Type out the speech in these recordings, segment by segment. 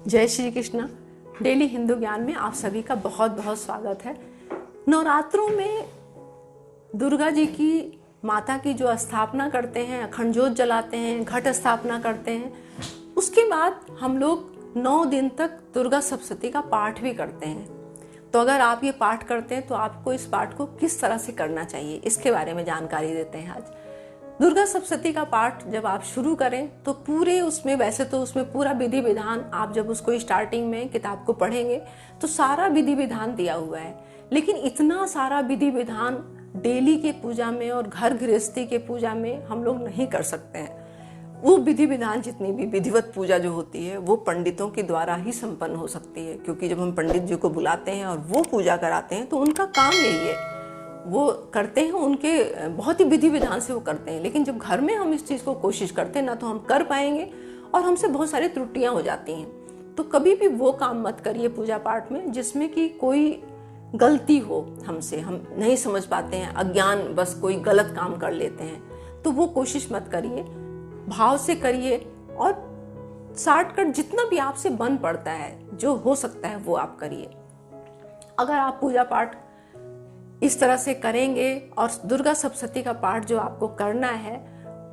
जय श्री कृष्ण। डेली हिंदू ज्ञान में आप सभी का बहुत बहुत स्वागत है। नवरात्रों में दुर्गा जी की माता की जो स्थापना करते हैं, अखंड ज्योत जलाते हैं, घट स्थापना करते हैं, उसके बाद हम लोग 9 दिन तक दुर्गा सप्तशती का पाठ भी करते हैं। तो अगर आप ये पाठ करते हैं तो आपको इस पाठ को किस तरह से करना चाहिए, इसके बारे में जानकारी देते हैं आज। दुर्गा सप्तशती का पाठ जब आप शुरू करें तो पूरे उसमें, वैसे तो उसमें पूरा विधि विधान, आप जब उसको स्टार्टिंग में किताब को पढ़ेंगे तो सारा विधि विधान दिया हुआ है, लेकिन इतना सारा विधि विधान डेली के पूजा में और घर गृहस्थी के पूजा में हम लोग नहीं कर सकते हैं। वो विधि विधान, जितनी भी विधिवत पूजा जो होती है वो पंडितों के द्वारा ही संपन्न हो सकती है, क्योंकि जब हम पंडित जी को बुलाते हैं और वो पूजा कराते हैं तो उनका काम यही है, वो करते हैं, उनके बहुत ही विधि विधान से वो करते हैं। लेकिन जब घर में हम इस चीज़ को कोशिश करते हैं ना, तो हम कर पाएंगे और हमसे बहुत सारी त्रुटियां हो जाती हैं। तो कभी भी वो काम मत करिए पूजा पाठ में जिसमें कि कोई गलती हो हमसे, हम नहीं समझ पाते हैं, अज्ञान बस कोई गलत काम कर लेते हैं, तो वो कोशिश मत करिए। भाव से करिए और शॉर्टकट जितना भी आपसे बन पड़ता है, जो हो सकता है वो आप करिए। अगर आप पूजा पाठ इस तरह से करेंगे और दुर्गा सप्तशती का पाठ जो आपको करना है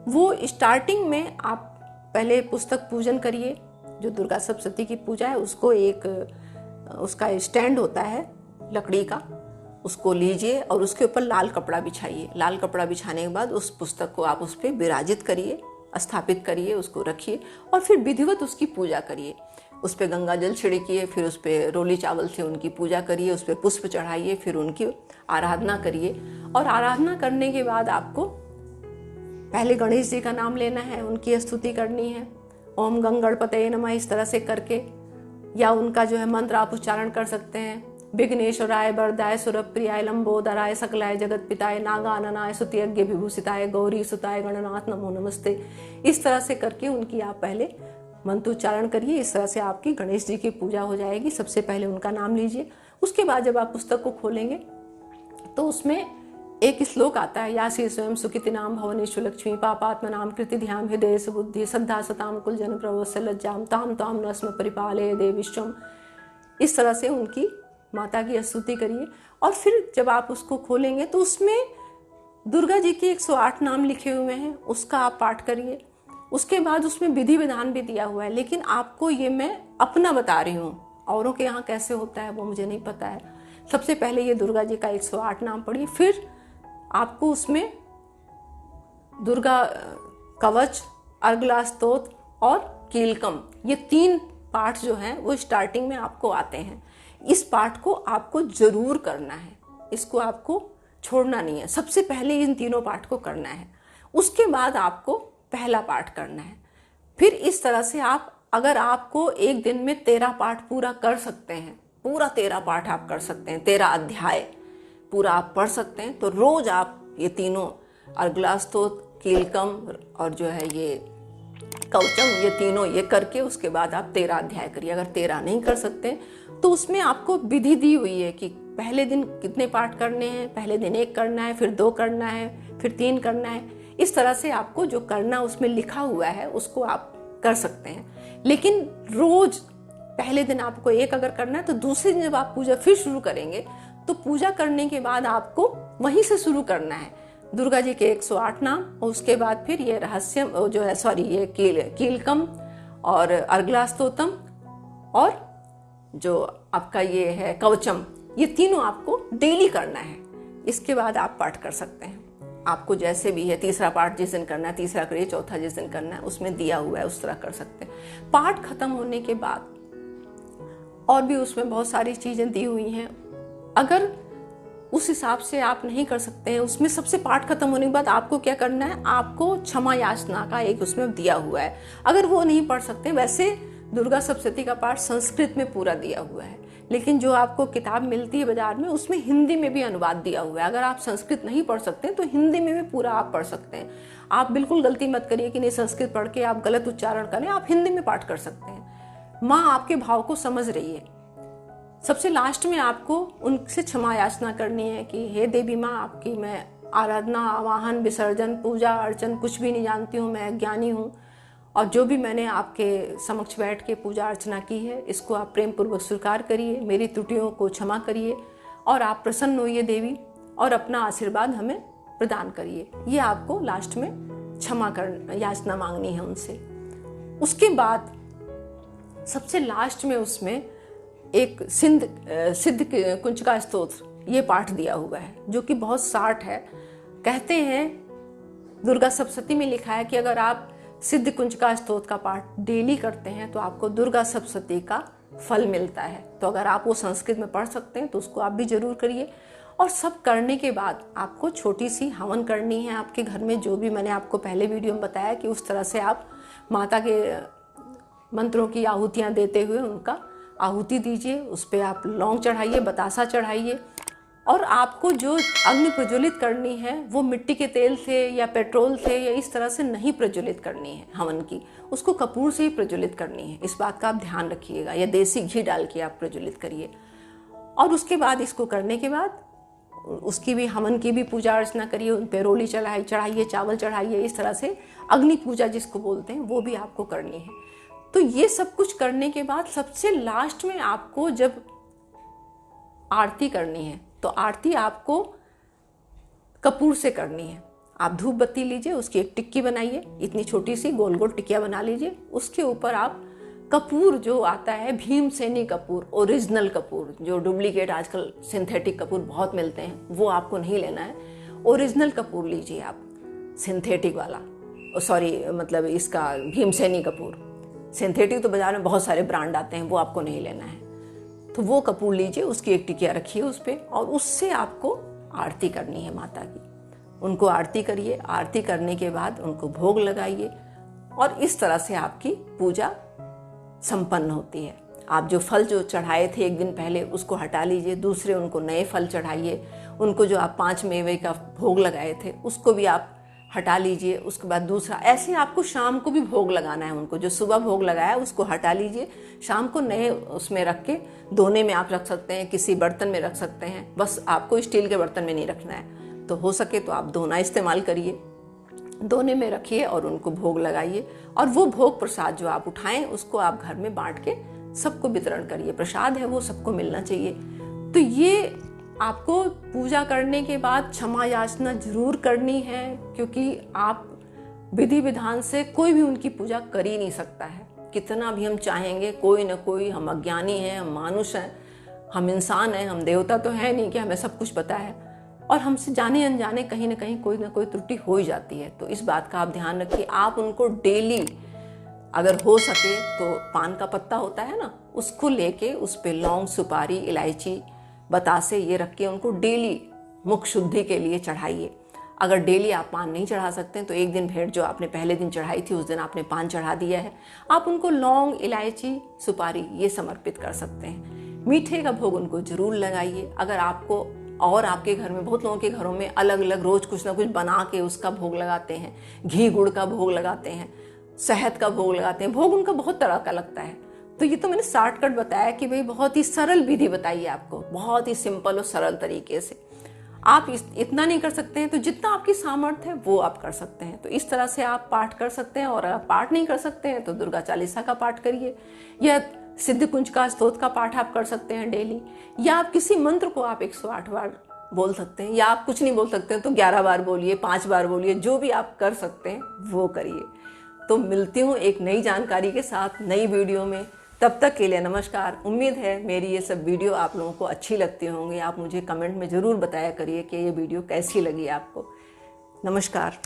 वो स्टार्टिंग में आप पहले पुस्तक पूजन करिए। जो दुर्गा सप्तशती की पूजा है उसको एक उसका स्टैंड होता है लकड़ी का, उसको लीजिए और उसके ऊपर लाल कपड़ा बिछाइए। लाल कपड़ा बिछाने के बाद उस पुस्तक को आप उस पर विराजित करिए, स्थापित करिए, उसको रखिए और फिर विधिवत उसकी पूजा करिए। उस पर गंगा जल छिड़किए, फिर उस पर रोली चावल से उनकी पूजा करिए, उस पर पुष्प चढ़ाइए, फिर उनकी आराधना करिए। और आराधना करने के बाद आपको पहले गणेश जी का नाम लेना है, उनकी स्तुति करनी है, ओम गंग गणपतये नमः, इस तरह से करके, या उनका जो है मंत्र आप उच्चारण कर सकते हैं। विघ्नेश्वराय वरदाय सुरप्रियाय लंबोदराय सकलाय जगत पिताय नागाननाय स्तुत्यज्ञ विभूषिताय गौरी सुताय गणनाथ नमो नमस्ते। इस तरह से करके उनकी आप पहले मंत्र उच्चारण करिए। इस तरह से आपकी गणेश जी की पूजा हो जाएगी। सबसे पहले उनका नाम लीजिए। उसके बाद जब आप पुस्तक को खोलेंगे तो उसमें एक श्लोक आता है, या श्री स्वयं सुखिति नाम भवनेश्वर लक्ष्मी पापात्म नाम कृति ध्यान हृदय सुबुद्धि श्रद्धा सताम कुल जन प्रवोस्य लज्जाम ताम ताम नस्म परिपालय देविश्वम। इस तरह से उनकी माता की स्तुति करिए। और फिर जब आप उसको खोलेंगे तो उसमें दुर्गा जी के 108 नाम लिखे हुए हैं, उसका आप पाठ करिए। उसके बाद उसमें विधि विधान भी दिया हुआ है, लेकिन आपको ये मैं अपना बता रही हूँ, औरों के यहाँ कैसे होता है वो मुझे नहीं पता है। सबसे पहले ये दुर्गा जी का 108 नाम पढ़िए, फिर आपको उसमें दुर्गा कवच, अर्गला स्तोत्र और कीलकम, ये 3 पाठ जो हैं वो स्टार्टिंग में आपको आते हैं। इस पाठ को आपको जरूर करना है, इसको आपको छोड़ना नहीं है। सबसे पहले इन तीनों पाठ को करना है, उसके बाद आपको पहला पाठ करना है। फिर इस तरह से आप, अगर आपको एक दिन में 13 पाठ पूरा कर सकते हैं, पूरा 13 पाठ आप कर सकते हैं, 13 अध्याय पूरा आप पढ़ सकते हैं, तो रोज आप ये तीनों अर्गला स्तोत्र, कीलकम और जो है ये कवचम, ये तीनों ये करके उसके बाद आप 13 अध्याय करिए। अगर 13 नहीं कर सकते तो उसमें आपको विधि दी हुई है कि पहले दिन कितने पाठ करने हैं। पहले दिन 1 करना है, फिर 2 करना है, फिर 3 करना है। इस तरह से आपको जो करना उसमें लिखा हुआ है उसको आप कर सकते हैं। लेकिन रोज पहले दिन आपको 1 अगर करना है तो दूसरे दिन जब आप पूजा फिर शुरू करेंगे तो पूजा करने के बाद आपको वहीं से शुरू करना है, दुर्गा जी के 108 नाम, और उसके बाद फिर ये रहस्यम जो है, सॉरी, ये कीलकम और अर्गला स्तोत्रम और जो आपका ये है कवचम, ये तीनों आपको डेली करना है। इसके बाद आप पाठ कर सकते हैं, आपको जैसे भी है। तीसरा पाठ जिस दिन करना है तीसरा करिए, चौथा जिस दिन करना है उसमें दिया हुआ है उस तरह कर सकते हैं। पाठ खत्म होने के बाद और भी उसमें बहुत सारी चीजें दी हुई हैं, अगर उस हिसाब से आप नहीं कर सकते हैं, उसमें सबसे पाठ खत्म होने के बाद आपको क्या करना है, आपको क्षमा याचना का एक उसमें दिया हुआ है। अगर वो नहीं पढ़ सकते, वैसे दुर्गा सप्तशती का पाठ संस्कृत में पूरा दिया हुआ है, लेकिन जो आपको किताब मिलती है बाजार में उसमें हिंदी में भी अनुवाद दिया हुआ है। अगर आप संस्कृत नहीं पढ़ सकते तो हिंदी में भी पूरा आप पढ़ सकते हैं। आप बिल्कुल गलती मत करिए कि नहीं संस्कृत पढ़ के आप गलत उच्चारण करें, आप हिंदी में पाठ कर सकते हैं। माँ आपके भाव को समझ रही है। सबसे लास्ट में आपको उनसे क्षमा याचना करनी है कि हे देवी माँ, आपकी मैं आराधना, आवाहन, विसर्जन, पूजा अर्चन कुछ भी नहीं जानती हूँ, मैं अज्ञानी हूँ, और जो भी मैंने आपके समक्ष बैठ के पूजा अर्चना की है, इसको आप प्रेम पूर्वक स्वीकार करिए, मेरी त्रुटियों को क्षमा करिए और आप प्रसन्न होइए देवी और अपना आशीर्वाद हमें प्रदान करिए। ये आपको लास्ट में क्षमा कर याचना मांगनी है उनसे। उसके बाद सबसे लास्ट में उसमें एक सिद्ध कुंचका स्तोत्र ये पाठ दिया हुआ है, जो कि बहुत साठ है। कहते हैं दुर्गा सप्तशती में लिखा है कि अगर आप सिद्ध कुंचका स्तोत्र का पाठ डेली करते हैं तो आपको दुर्गा सप्तशती का फल मिलता है। तो अगर आप वो संस्कृत में पढ़ सकते हैं तो उसको आप भी जरूर करिए। और सब करने के बाद आपको छोटी सी हवन करनी है आपके घर में, जो भी मैंने आपको पहले वीडियो में बताया कि उस तरह से आप माता के मंत्रों की आहुतियाँ देते हुए उनका आहुति दीजिए। उस पर आप लौंग चढ़ाइए, बतासा चढ़ाइए। और आपको जो अग्नि प्रज्वलित करनी है वो मिट्टी के तेल से या पेट्रोल से या इस तरह से नहीं प्रज्वलित करनी है हवन की, उसको कपूर से ही प्रज्वलित करनी है। इस बात का आप ध्यान रखिएगा, या देसी घी डाल के आप प्रज्वलित करिए। और उसके बाद इसको करने के बाद उसकी भी हवन की भी पूजा अर्चना करिए, उन पर रोली चढ़ाइए, चावल चढ़ाइए। इस तरह से अग्नि पूजा जिसको बोलते हैं वो भी आपको करनी है। तो ये सब कुछ करने के बाद सबसे लास्ट में आपको जब आरती करनी है तो आरती आपको कपूर से करनी है। आप धूप बत्ती लीजिए, उसकी एक टिक्की बनाइए, इतनी छोटी सी गोल गोल टिक्कियाँ बना लीजिए। उसके ऊपर आप कपूर जो आता है भीमसेनी कपूर, ओरिजिनल कपूर, जो डुप्लीकेट आजकल सिंथेटिक कपूर बहुत मिलते हैं वो आपको नहीं लेना है। ओरिजिनल कपूर लीजिए आप, सिंथेटिक वाला, मतलब इसका भीमसेनी कपूर। सिंथेटिक तो बाजार में बहुत सारे ब्रांड आते हैं, वो आपको नहीं लेना है। तो वो कपूर लीजिए, उसकी एक टिकिया रखिए उस पर, और उससे आपको आरती करनी है माता की। उनको आरती करिए, आरती करने के बाद उनको भोग लगाइए और इस तरह से आपकी पूजा संपन्न होती है। आप जो फल जो चढ़ाए थे एक दिन पहले उसको हटा लीजिए, दूसरे उनको नए फल चढ़ाइए। उनको जो आप 5 मेवे का भोग लगाए थे उसको भी आप हटा लीजिए। उसके बाद दूसरा, ऐसे आपको शाम को भी भोग लगाना है उनको। जो सुबह भोग लगाया उसको हटा लीजिए, शाम को नए उसमें रख के दोने में आप रख सकते हैं, किसी बर्तन में रख सकते हैं। बस आपको स्टील के बर्तन में नहीं रखना है, तो हो सके तो आप दोना इस्तेमाल करिए, दोने में रखिए और उनको भोग लगाइए। और वो भोग प्रसाद जो आप उठाएं उसको आप घर में बांट के सबको वितरण करिए। प्रसाद है वो सबको मिलना चाहिए। तो ये आपको पूजा करने के बाद क्षमा याचना जरूर करनी है, क्योंकि आप विधि विधान से कोई भी उनकी पूजा कर ही नहीं सकता है। कितना भी हम चाहेंगे, कोई ना कोई, हम अज्ञानी हैं, हम मानुष हैं, हम इंसान हैं, हम देवता तो है नहीं कि हमें सब कुछ पता है। और हमसे जाने अनजाने कहीं ना कहीं कोई ना कोई त्रुटि हो ही जाती है। तो इस बात का आप ध्यान रखिए। आप उनको डेली, अगर हो सके तो पान का पत्ता होता है ना, उसको लेके उस पे लौंग, सुपारी, इलायची, बतासे ये रख के उनको डेली मुख शुद्धि के लिए चढ़ाइए। अगर डेली आप पान नहीं चढ़ा सकते हैं तो एक दिन भेंट जो आपने पहले दिन चढ़ाई थी उस दिन आपने पान चढ़ा दिया है, आप उनको लौंग, इलायची, सुपारी ये समर्पित कर सकते हैं। मीठे का भोग उनको जरूर लगाइए। अगर आपको, और आपके घर में, बहुत लोगों के घरों में अलग अलग रोज कुछ ना कुछ बना के उसका भोग लगाते हैं। घी गुड़ का भोग लगाते हैं, शहद का भोग लगाते हैं, भोग उनका बहुत तरह का लगता है। तो ये तो मैंने शॉर्टकट बताया कि भाई बहुत ही सरल विधि बताई है आपको, बहुत ही सिंपल और सरल तरीके से। आप इतना नहीं कर सकते हैं तो जितना आपकी सामर्थ्य है वो आप कर सकते हैं। तो इस तरह से आप पाठ कर सकते हैं। और अगर पाठ नहीं कर सकते हैं तो दुर्गा चालीसा का पाठ करिए, या सिद्ध कुंचका स्तोत्र का पाठ आप कर सकते हैं डेली, या आप किसी मंत्र को आप 108 बार बोल सकते हैं, या आप कुछ नहीं बोल सकते हैं तो 11 बार बोलिए, 5 बार बोलिए, जो भी आप कर सकते हैं वो करिए। तो मिलती हूँ एक नई जानकारी के साथ नई वीडियो में। तब तक के लिए नमस्कार। उम्मीद है मेरी ये सब वीडियो आप लोगों को अच्छी लगती होंगी। आप मुझे कमेंट में ज़रूर बताया करिए कि ये वीडियो कैसी लगी आपको। नमस्कार।